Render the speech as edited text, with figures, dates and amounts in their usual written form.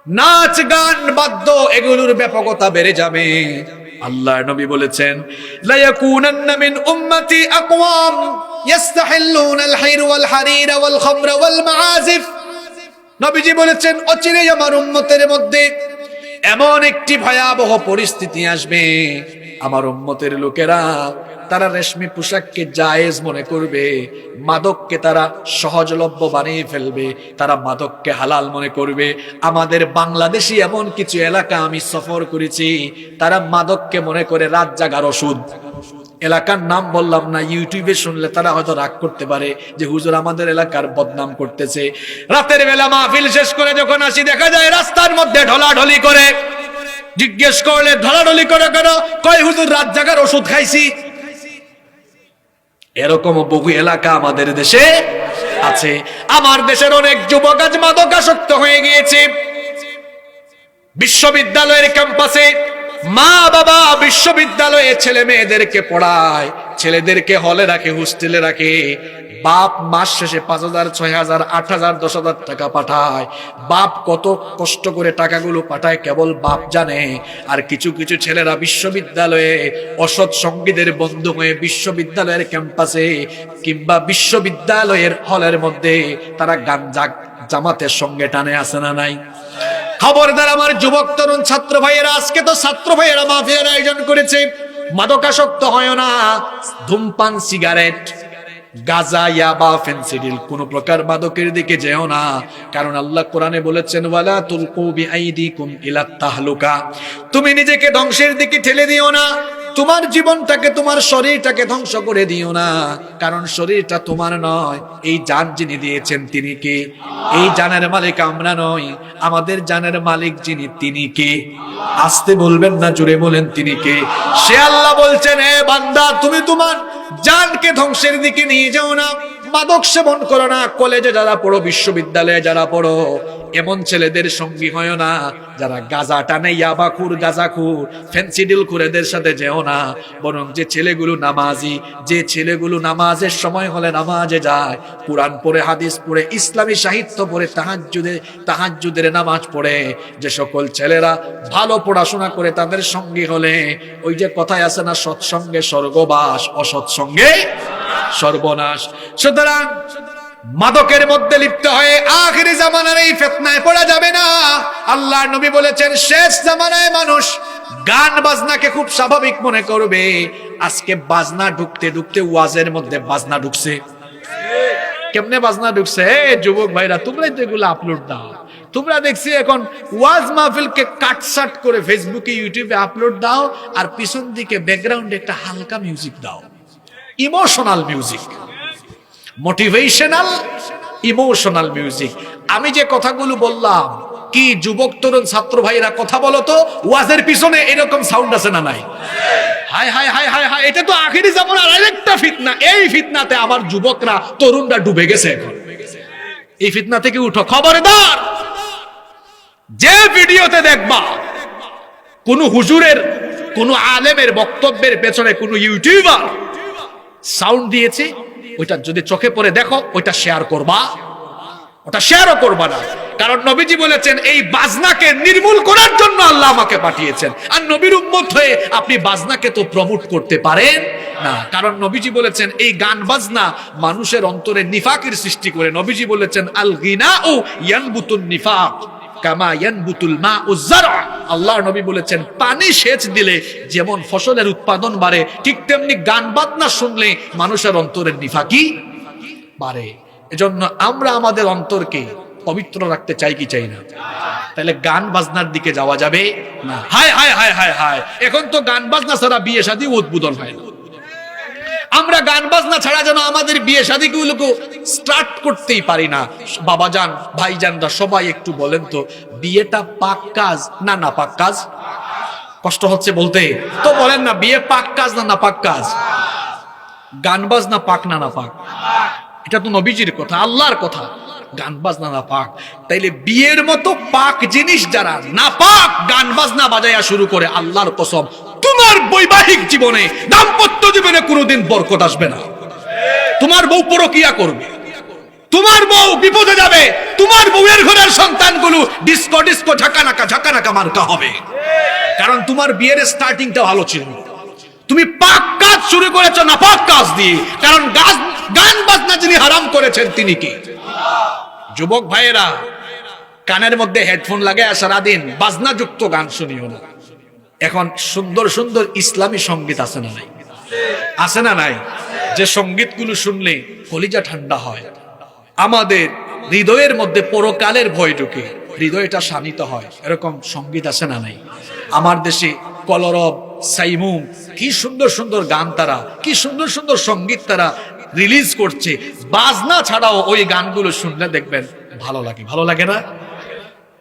নাচ গান বাদ্য এগুলোর ব্যাপকতা বেড়ে যাবে। আল্লাহর নবী বলেছেন, লা ইয়াকুনান্না মিন উম্মতি আকওয়াম ইস্তাহিল্লুনাল হির ওয়াল হারির ওয়াল খামর ওয়াল মাআজিফ। নবীজি বলেছেন, অচিরেই আমার উম্মতের মধ্যে এমন একটি ভয়াবহ পরিস্থিতি আসবে, আমার উম্মতের লোকেরা তারা রেশমি পোশাককে জায়েজ মনে করবে, মাদককে তারা সহজলভ্য বানিয়ে ফেলবে, তারা মাদককে হালাল মনে করবে। আমাদের বাংলাদেশি এমন কিছু এলাকা আমি সফর করেছি, তারা মাদককে মনে করে রাত জাগার ওষুধ। এলাকার নাম বললাম না, ইউটিউবে শুনলে তারা হয়তো রাগ করতে পারে যে হুজুর আমাদের এলাকার বদনাম করতেছে। রাতের বেলা মাহফিল শেষ করে যখন আসি, দেখা যায় রাস্তার মধ্যে ঢলাঢলি করে। জিজ্ঞেস করলে ঢলাঢলি করে কেন? কয় হুজুর রাত জাগার ওষুধ খাইছি। এরকম বহু এলাকা আমাদের দেশে আছে। আমার দেশের অনেক যুবক আজ মাদকাসক্ত হয়ে গিয়েছে। বিশ্ববিদ্যালয়ের ক্যাম্পাসে মা বাবা বিশ্ববিদ্যালয়ে ছেলে মেয়েদেরকে পড়ায়, ছেলেদেরকে হলে রাখে, হোস্টেলে রাখে। বাপ মাস শেষে 5,000, 6,000, 8,000, 10,000 টাকা পাঠায়। বাপ কত কষ্ট করে টাকাগুলো পাঠায় কেবল বাপ জানে। আর কিছু কিছু ছেলেরা বিশ্ববিদ্যালয়ে অসৎ সঙ্গীদের বন্ধু হয়ে বিশ্ববিদ্যালয়ের ক্যাম্পাসে কিংবা বিশ্ববিদ্যালয়ের হলের মধ্যে তারা গাঞ্জা জামাতের সঙ্গে টানে, আসে না নাই? খবরদার আমার যুবক তরুণ ছাত্র ভাইয়েরা, আজকে তো ছাত্র ভাইয়েরা মাহফিলের আয়োজন করেছে, মাদকাসক্ত হয় না। ধূমপান, সিগারেট, গাঁজা, ইয়াবা, ফেনসিডিল, কোন প্রকার মাদকের দিকে যেও না। কারণ আল্লাহ কোরআনে বলেছেন, ওয়ালা তুলকু বিআইদিকুম ইলাত তাহলুকা, তুমি নিজেকে ধ্বংসের দিকে ঠেলে দিও না, তোমার জীবনটাকে, তোমার শরীরটাকে ধ্বংস করে দিও না। কারণ শরীরটা তোমার নয়, এই জান যিনি দিয়েছেন তিনি কে? এই জানের মালিক আমরা নই, আমাদের জানের মালিক যিনি তিনি কে? আসতে বলবেন না, জোরে বলেন তিনি কে? সে আল্লাহ বলছেন, হে বান্দা তুমি তোমার জানকে ধ্বংসের দিকে নিয়ে যাও না, মাদক সেবন করো না। কলেজে যারা পড়ো, বিশ্ববিদ্যালয়ে যারা পড়ো, এমন ছেলেদের সঙ্গী হয় না যারা গাঁজা টানে, ইয়াবাখুর, গাঁজাখুর, ফেন্সিডিল খুরেদের সাথে যেও না। বরং যে ছেলেগুলো নামাজি, যে ছেলেগুলো নামাজের সময় হলে নামাজে যায়, কোরআন পড়ে, হাদিস পড়ে, ইসলামী সাহিত্য পড়ে, তাহাজ্জুদের নামাজ পড়ে, যে সকল ছেলেরা ভালো পড়াশোনা করে তাদের সঙ্গী হলে, ওই যে কথায় আছে না, সৎসঙ্গে স্বর্গবাস, অসৎসঙ্গে সর্বনাশ। সুতরাং মাদকের মধ্যে লিপ্ত হয়ে আখিরি জামানার এই ফিতনায় পড়া যাবে না। আল্লাহর নবী বলেছেন, শেষ জামানায় মানুষ গান বাজনাকে খুব স্বাভাবিক মনে করবে। আজকে বাজনা ঢুকতে ঢুকতে ওয়াজের মধ্যে বাজনা ঢুকছে। কেমনে বাজনা ঢুকছে? যুবক ভাইরা, তোমরাই তো এগুলো আপলোড দাও। তোমরা দেখছি এখন ওয়াজ মাহফিলকে কাটসাট করে ফেসবুকে, ইউটিউবে আপলোড দাও, আর পিছন দিকে ব্যাকগ্রাউন্ডে একটা হালকা মিউজিক দাও, emotional music, motivational emotional music. আমি যে কথাগুলো বললাম, কি যুবক তরুণ ছাত্র ভাইরা কথা বলো তো, ওয়াজের পিছনে এরকম সাউন্ড আছে না নাই? হায় হায় হায় হায় হায়, এটা তো আখিরি জামানার আরেকটা ফিতনা। এই ফিতনাতে আমার যুবকরা, তরুণরা ডুবে গেছে। এখন এই ফিতনা থেকে উঠো। খবরদার, যে ভিডিওতে দেখবা কোন হুজুরের, কোন আলেমের বক্তব্যের পেছনে কোন ইউটিউবার সাউন্ড দিয়েছে, ওইটা যদি চোখে পড়ে দেখো, ওইটা শেয়ার করবা, ওটা শেয়ারও করবা না। কারণ নবীজি বলেছেন, এই বাজনাকে নির্মূল করার জন্য আল্লাহ আমাকে পাঠিয়েছেন। আর নবীর উম্মত হয়ে আপনি বাজনাকে তো প্রমোট করতে পারেন না। কারণ নবীজি বলেছেন, এই গান বাজনা মানুষের অন্তরে নিফাকের সৃষ্টি করে। নবীজি বলেছেন, আল গিনাউ ইয়ানবুতুন নিফাক কামা ইয়ানবুতুল মাউ যারআ। আল্লাহর নবী বলেছেন, পানি সেচ দিলে যেমন ফসলের উৎপাদন বাড়ে, ঠিক তেমনি গান বাজনা শুনলে মানুষের অন্তরের নিফাকি বাড়ে। এজন্য আমরা আমাদের অন্তরকে পবিত্র রাখতে চাই কি চাই না? তাহলে গান বাজনার দিকে যাওয়া যাবে না। হায় হায় হায় হায় হায়, এখন তো গান বাজনা ছাড়া বিয়ে শাদী উদ্বোধন হয় না। আমরা গান বাজনা ছাড়া যেন আমাদের বিয়ে শাদীগুলোকে স্টার্ট করতেই পারি না। বাবাজান, ভাইজানরা সবাই একটু বলেন তো, বিয়েটা পাক কাজ না নাপাক কাজ? কষ্ট হচ্ছে বলতে, তো বলেন না, বিয়ে পাক কাজ না নাপাক কাজ? গান বাজনা পাক না নাপাক? এটা তো নবীজির কথা, আল্লাহর কথা। গান বাজনা নাপাক, তাইলে বিয়ের মতো পাক জিনিস যারা নাপাক গান বাজনা বাজায়া শুরু করে, আল্লাহর কসম তোমার বৈবাহিক জীবনে, দাম্পত্য জীবনে কোনোদিন বরকত আসবে না। তোমার বউ পরকিয়া করবে, তোমার বউ বিপদে যাবে, তোমার বউয়ের ঘরের সন্তানগুলো ডিস্কো ডিস্কো ঝাঁকা মার্কা হবে, কারণ তোমার বিয়ের স্টার্টিংটা ভালো ছিল। তুমি পাক কাজ শুরু করেছো নাপাক কাজ দিয়ে, কারণ গান বাজনা যিনি হারাম করেছেন তিনি কি? যুবক ভাইয়েরা, কানের মধ্যে হেডফোন লাগায় সারাদিন বাজনা যুক্ত গান শুনিও না। এখন সুন্দর সুন্দর ইসলামী সঙ্গীত আছে না নাই? আছে না নাই? যে সঙ্গীতগুলো শুনলে কলিজা ঠান্ডা হয়, আমাদের হৃদয়ের মধ্যে পরকালের ভয় ঢুকে, হৃদয়টা শানিত হয়, এরকম সঙ্গীত আছে না নাই? আমার দেশে কলরব, সাইমুম, কি সুন্দর সুন্দর গান তারা, কি সুন্দর সুন্দর সঙ্গীত তারা রিলিজ করছে। বাজনা ছাড়াও ওই গানগুলো শুনলে দেখবেন ভালো লাগে, ভালো লাগে না?